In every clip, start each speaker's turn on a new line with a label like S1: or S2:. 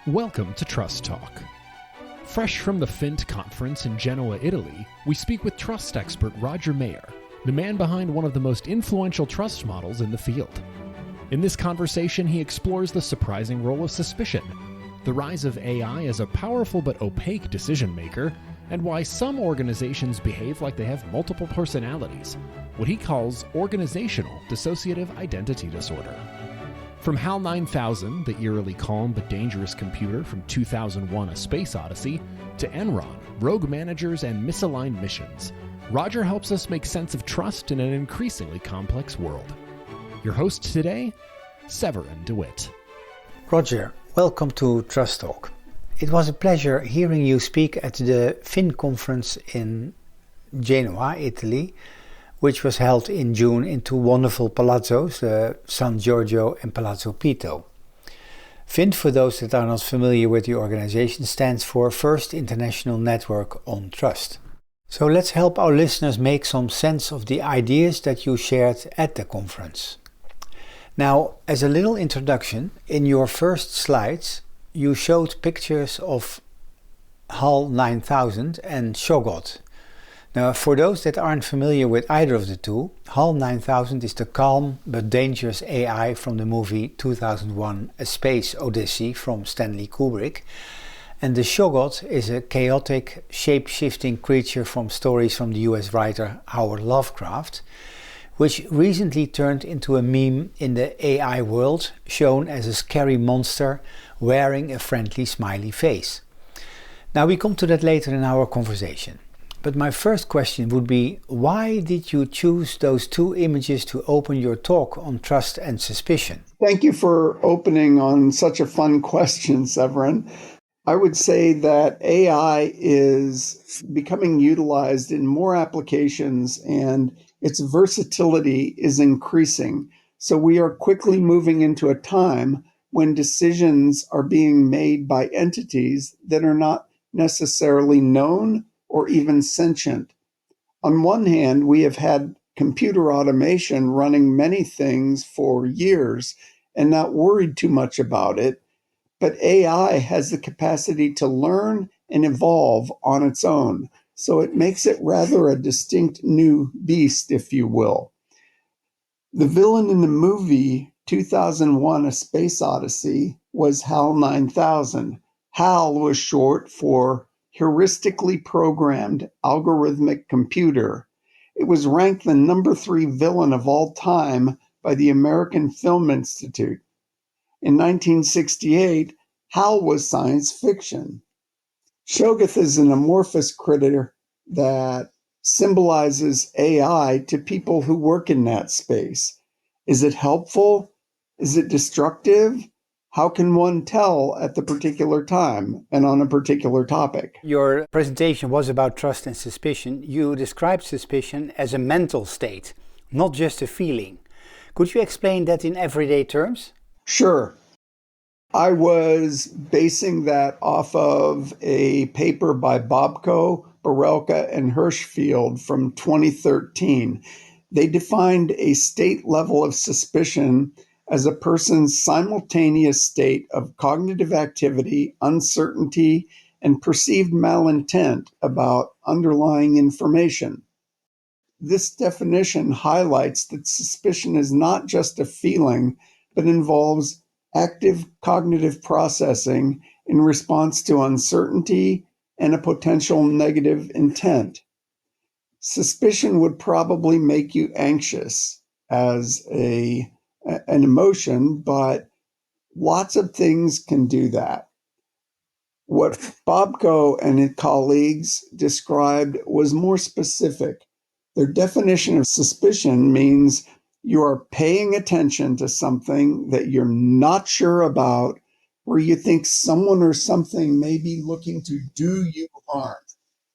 S1: Welcome to TrustTalk. Fresh from the FINT Conference in Genoa, Italy, we speak with trust expert Roger Mayer, the man behind one of the most influential trust models in the field. In this conversation, he explores the surprising role of suspicion, the rise of AI as a powerful but opaque decision maker, and why some organizations behave like they have multiple personalities, what he calls organizational dissociative identity disorder. From HAL 9000, the eerily calm but dangerous computer from 2001: A Space Odyssey, to Enron, rogue managers, and misaligned missions, Roger helps us make sense of trust in an increasingly complex world. Your host today, Severin DeWitt.
S2: Roger, welcome to TrustTalk. It was a pleasure hearing you speak at the FINT Conference in Genoa, Italy, which was held in June in two wonderful palazzos, San Giorgio and Palazzo Pito. FINT, for those that are not familiar with the organization, stands for First International Network on Trust. So let's help our listeners make some sense of the ideas that you shared at the conference. Now, as a little introduction, in your first slides, you showed pictures of HAL 9000 and Shoggoth. Now, for those that aren't familiar with either of the two, HAL 9000 is the calm but dangerous AI from the movie 2001: A Space Odyssey from Stanley Kubrick, and the Shoggoth is a chaotic, shape-shifting creature from stories from the US writer Howard Lovecraft, which recently turned into a meme in the AI world, shown as a scary monster wearing a friendly smiley face. Now, we come to that later in our conversation. But my first question would be, why did you choose those two images to open your talk on trust and suspicion?
S3: Thank you for opening on such a fun question, Severin. I would say that AI is becoming utilized in more applications and its versatility is increasing. So we are quickly moving into a time when decisions are being made by entities that are not necessarily known or even sentient. On one hand, we have had computer automation running many things for years and not worried too much about it, but AI has the capacity to learn and evolve on its own, so it makes it rather a distinct new beast, if you will. The villain in the movie 2001: A Space Odyssey was HAL 9000. HAL was short for heuristically programmed algorithmic computer. It was ranked the number 3 villain of all time by the American Film Institute. In 1968, HAL was science fiction. Shoggoth is an amorphous critter that symbolizes AI to people who work in that space. Is it helpful? Is it destructive? How can one tell at the particular time and on a particular topic?
S2: Your presentation was about trust and suspicion. You described suspicion as a mental state, not just a feeling. Could you explain that in everyday terms?
S3: Sure. I was basing that off of a paper by Bobko, Borelka, and Hirschfield from 2013. They defined a state level of suspicion as a person's simultaneous state of cognitive activity, uncertainty, and perceived malintent about underlying information. This definition highlights that suspicion is not just a feeling, but involves active cognitive processing in response to uncertainty and a potential negative intent. Suspicion would probably make you anxious as an emotion, but lots of things can do that. What Bobko and his colleagues described was more specific. Their definition of suspicion means you are paying attention to something that you're not sure about, where you think someone or something may be looking to do you harm.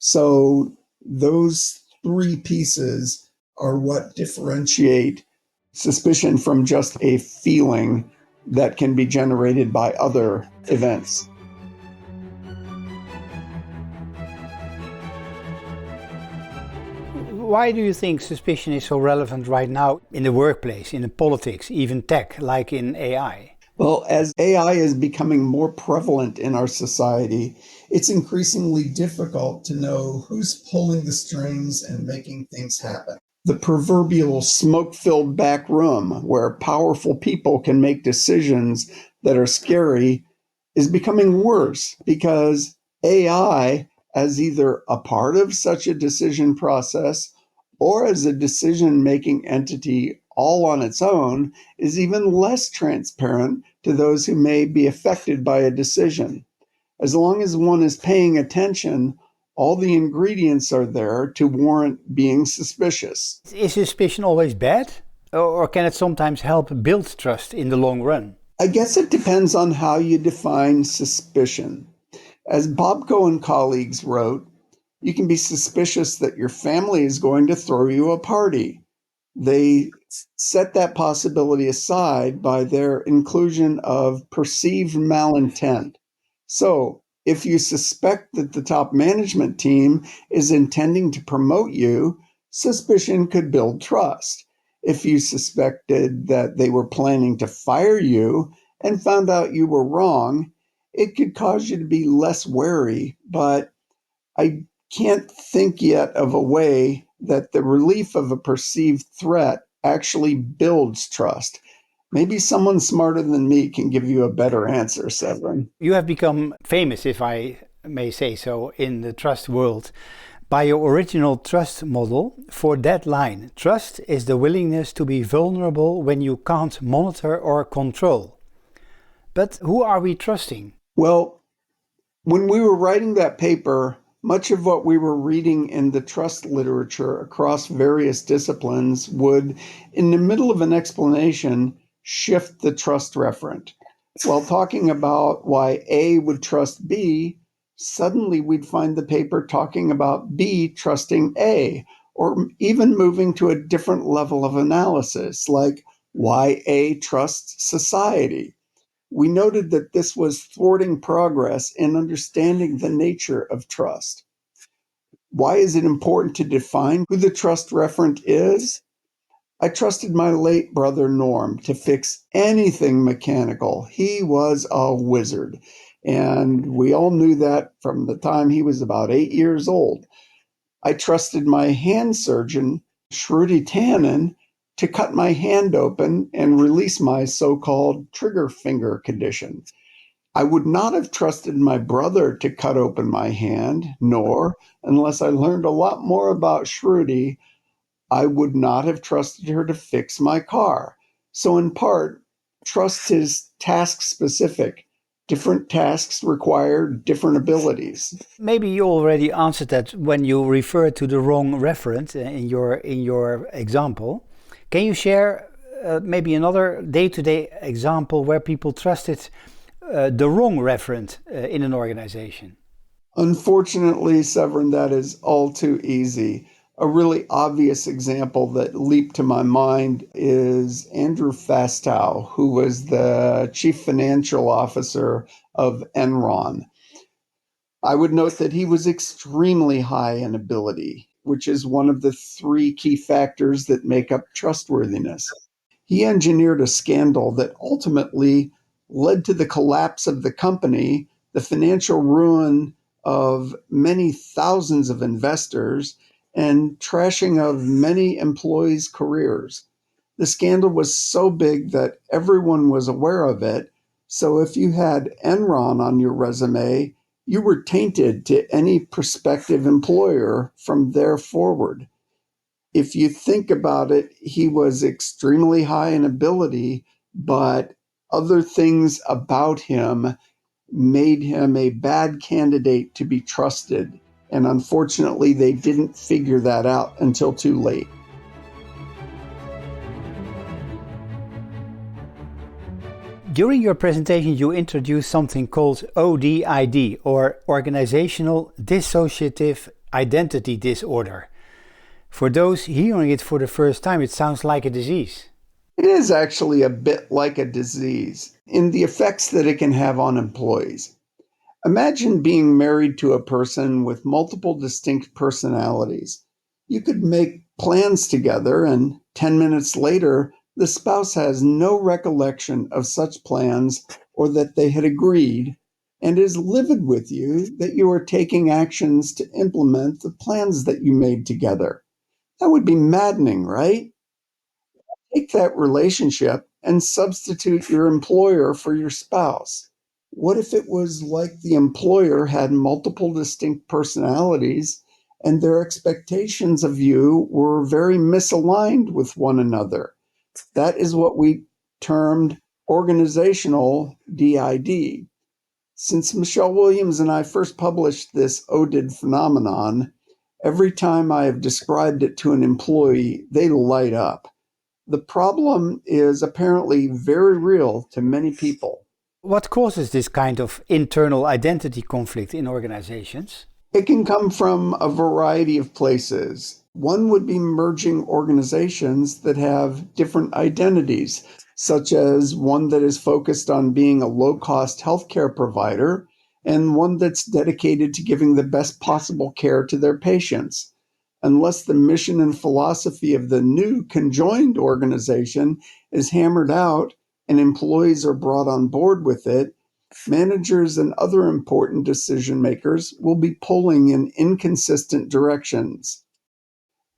S3: So those 3 pieces are what differentiate suspicion from just a feeling that can be generated by other events.
S2: Why do you think suspicion is so relevant right now in the workplace, in the politics, even tech, like in AI?
S3: Well, as AI is becoming more prevalent in our society, it's increasingly difficult to know who's pulling the strings and making things happen. The proverbial smoke filled back room where powerful people can make decisions that are scary is becoming worse because AI, as either a part of such a decision process or as a decision making entity all on its own, is even less transparent to those who may be affected by a decision. As long as one is paying attention, all the ingredients are there to warrant being suspicious.
S2: Is suspicion always bad? Or can it sometimes help build trust in the long run?
S3: I guess it depends on how you define suspicion. As Bobko and colleagues wrote, you can be suspicious that your family is going to throw you a party. They set that possibility aside by their inclusion of perceived malintent. So, if you suspect that the top management team is intending to promote you, suspicion could build trust. If you suspected that they were planning to fire you and found out you were wrong, it could cause you to be less wary, but I can't think yet of a way that the relief of a perceived threat actually builds trust. Maybe someone smarter than me can give you a better answer, Severin.
S2: You have become famous, if I may say so, in the trust world by your original trust model for that line. Trust is the willingness to be vulnerable when you can't monitor or control. But who are we trusting?
S3: Well, when we were writing that paper, much of what we were reading in the trust literature across various disciplines would, in the middle of an explanation, shift the trust referent. While talking about why A would trust B, suddenly we'd find the paper talking about B trusting A, or even moving to a different level of analysis, like why A trusts society. We noted that this was thwarting progress in understanding the nature of trust. Why is it important to define who the trust referent is? I trusted my late brother Norm to fix anything mechanical. He was a wizard. And we all knew that from the time he was about 8 years old. I trusted my hand surgeon, Shruti Tannen, to cut my hand open and release my so-called trigger finger condition. I would not have trusted my brother to cut open my hand, nor, unless I learned a lot more about Shruti, I would not have trusted her to fix my car. So, in part, trust is task specific. Different tasks require different abilities.
S2: Maybe you already answered that when you referred to the wrong referent in your example. Can you share maybe another day-to-day example where people trusted the wrong referent in an organization?
S3: Unfortunately, Severin, that is all too easy. A really obvious example that leaped to my mind is Andrew Fastow, who was the chief financial officer of Enron. I would note that he was extremely high in ability, which is one of the three key factors that make up trustworthiness. He engineered a scandal that ultimately led to the collapse of the company, the financial ruin of many thousands of investors, and trashing of many employees' careers. The scandal was so big that everyone was aware of it. So if you had Enron on your resume, you were tainted to any prospective employer from there forward. If you think about it, he was extremely high in ability, but other things about him made him a bad candidate to be trusted. And unfortunately, they didn't figure that out until too late.
S2: During your presentation, you introduced something called ODID, or Organizational Dissociative Identity Disorder. For those hearing it for the first time, it sounds like a disease.
S3: It is actually a bit like a disease in the effects that it can have on employees. Imagine being married to a person with multiple distinct personalities. You could make plans together, and 10 minutes later, the spouse has no recollection of such plans or that they had agreed, and is livid with you that you are taking actions to implement the plans that you made together. That would be maddening, right? Take that relationship and substitute your employer for your spouse. What if it was like the employer had multiple distinct personalities and their expectations of you were very misaligned with one another? That is what we termed organizational DID. Since Michelle Williams and I first published this ODID phenomenon, every time I have described it to an employee, they light up. The problem is apparently very real to many people.
S2: What causes this kind of internal identity conflict in organizations?
S3: It can come from a variety of places. One would be merging organizations that have different identities, such as one that is focused on being a low-cost healthcare provider and one that's dedicated to giving the best possible care to their patients. Unless the mission and philosophy of the new conjoined organization is hammered out and employees are brought on board with it, managers and other important decision makers will be pulling in inconsistent directions.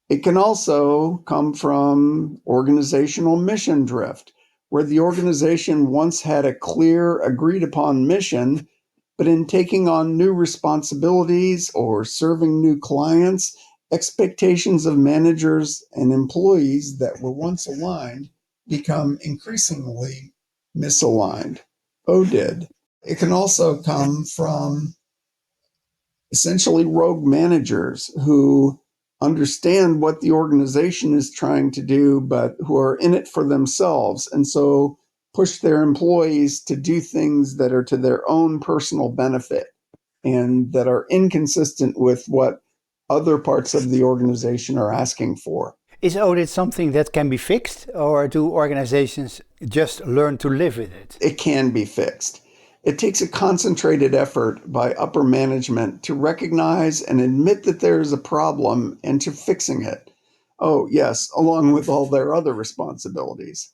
S3: It can also come from organizational mission drift, where the organization once had a clear, agreed upon mission, but in taking on new responsibilities or serving new clients, expectations of managers and employees that were once aligned become increasingly misaligned. ODID. It can also come from essentially rogue managers who understand what the organization is trying to do, but who are in it for themselves, and so push their employees to do things that are to their own personal benefit and that are inconsistent with what other parts of the organization are asking for.
S2: Is audit something that can be fixed, or do organizations just learn to live with it?
S3: It can be fixed. It takes a concentrated effort by upper management to recognize and admit that there is a problem and to fixing it. Oh, yes, along with all their other responsibilities.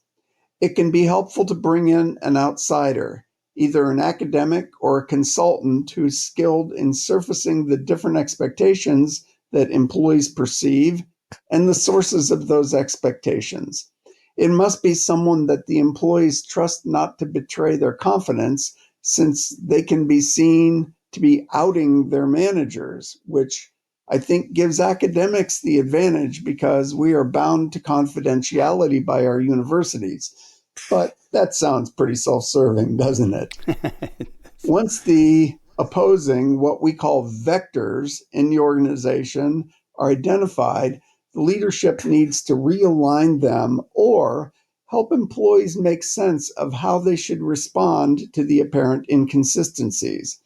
S3: It can be helpful to bring in an outsider, either an academic or a consultant who's skilled in surfacing the different expectations that employees perceive and the sources of those expectations. It must be someone that the employees trust not to betray their confidence, since they can be seen to be outing their managers, which I think gives academics the advantage because we are bound to confidentiality by our universities. But that sounds pretty self-serving, doesn't it? Once the opposing, what we call vectors in the organization, are identified, the leadership needs to realign them or help employees make sense of how they should respond to the apparent inconsistencies.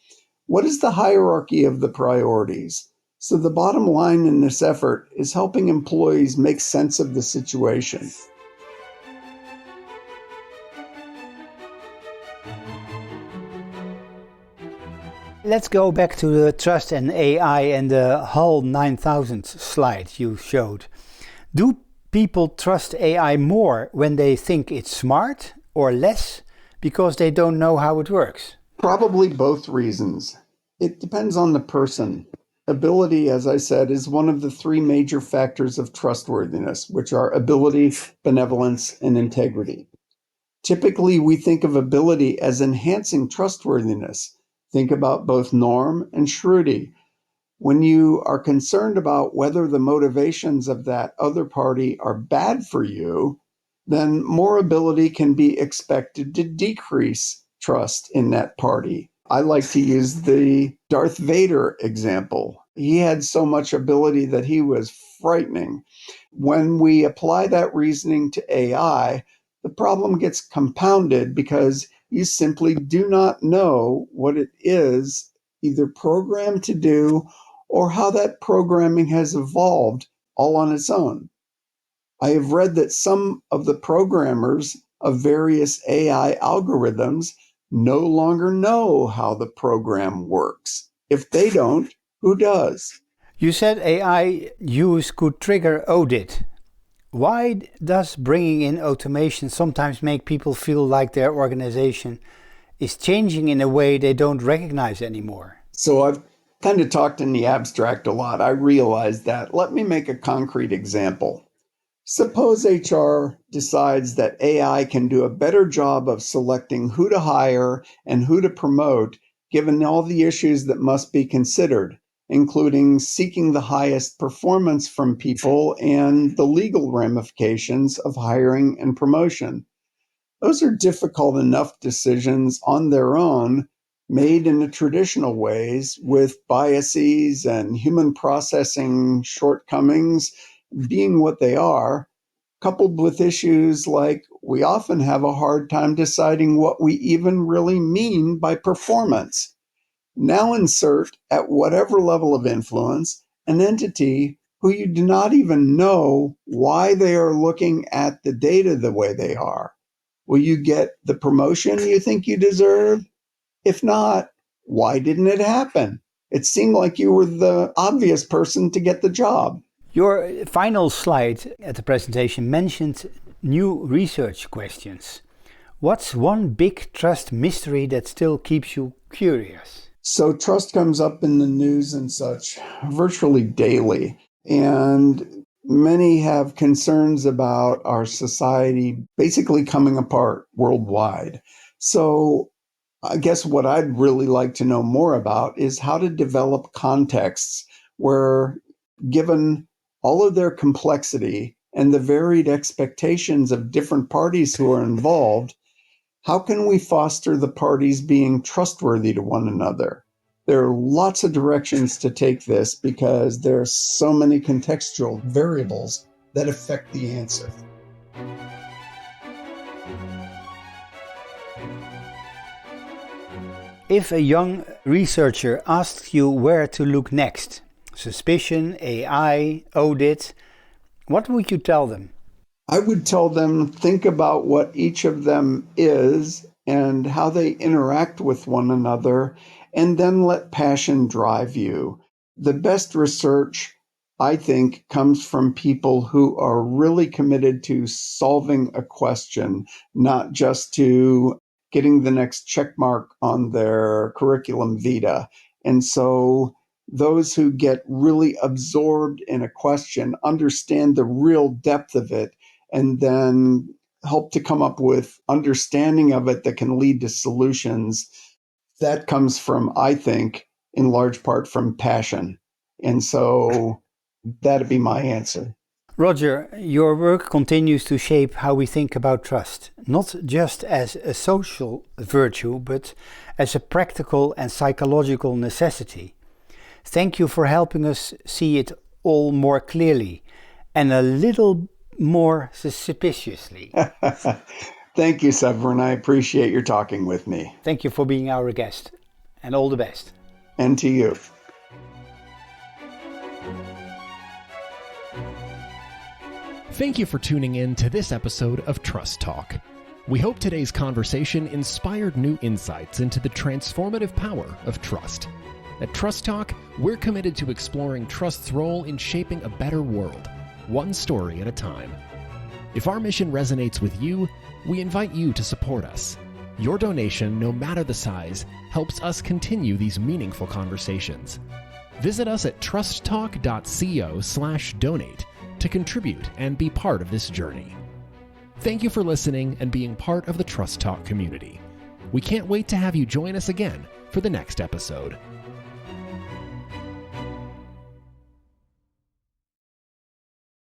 S3: What is the hierarchy of the priorities? So the bottom line in this effort is helping employees make sense of the situation.
S2: Let's go back to the trust and AI and the HAL 9000 slide you showed. Do people trust AI more when they think it's smart, or less because they don't know how it works?
S3: Probably both reasons. It depends on the person. Ability, as I said, is one of the three major factors of trustworthiness, which are ability, benevolence, and integrity. Typically, we think of ability as enhancing trustworthiness. Think about both Norm and Shruti. When you are concerned about whether the motivations of that other party are bad for you, then more ability can be expected to decrease trust in that party. I like to use the Darth Vader example. He had so much ability that he was frightening. When we apply that reasoning to AI, the problem gets compounded because you simply do not know what it is either programmed to do or how that programming has evolved all on its own. I have read that some of the programmers of various AI algorithms no longer know how the program works. If they don't, who does?
S2: You said AI use could trigger audit. Why does bringing in automation sometimes make people feel like their organization is changing in a way they don't recognize anymore?
S3: So I've kind of talked in the abstract a lot. I realize that. Let me make a concrete example. Suppose HR decides that AI can do a better job of selecting who to hire and who to promote, given all the issues that must be considered, including seeking the highest performance from people and the legal ramifications of hiring and promotion. Those are difficult enough decisions on their own, made in the traditional ways with biases and human processing shortcomings being what they are, coupled with issues like we often have a hard time deciding what we even really mean by performance. Now insert at whatever level of influence an entity who you do not even know why they are looking at the data the way they are. Will you get the promotion you think you deserve? If not, why didn't it happen? It seemed like you were the obvious person to get the job.
S2: Your final slide at the presentation mentioned new research questions. What's one big trust mystery that still keeps you curious?
S3: So trust comes up in the news and such virtually daily. And many have concerns about our society basically coming apart worldwide. So I guess what I'd really like to know more about is how to develop contexts where, given all of their complexity and the varied expectations of different parties who are involved, how can we foster the parties being trustworthy to one another? There are lots of directions to take this because there are so many contextual variables that affect the answer.
S2: If a young researcher asks you where to look next, suspicion, AI, audit, what would you tell them?
S3: I would tell them, think about what each of them is and how they interact with one another, and then let passion drive you. The best research, I think, comes from people who are really committed to solving a question, not just to getting the next check mark on their curriculum vitae. And so those who get really absorbed in a question understand the real depth of it and then help to come up with understanding of it that can lead to solutions. That comes from, I think, in large part from passion. And so that'd be my answer.
S2: Roger, your work continues to shape how we think about trust, not just as a social virtue, but as a practical and psychological necessity. Thank you for helping us see it all more clearly and a little more suspiciously.
S3: Thank you, Severin. I appreciate your talking with me.
S2: Thank you for being our guest, and all the best.
S3: And to you.
S1: Thank you for tuning in to this episode of Trust Talk. We hope today's conversation inspired new insights into the transformative power of trust. At Trust Talk, we're committed to exploring trust's role in shaping a better world, one story at a time. If our mission resonates with you, we invite you to support us. Your donation, no matter the size, helps us continue these meaningful conversations. Visit us at trusttalk.co/donate to contribute and be part of this journey. Thank you for listening and being part of the Trust Talk community. We can't wait to have you join us again for the next episode.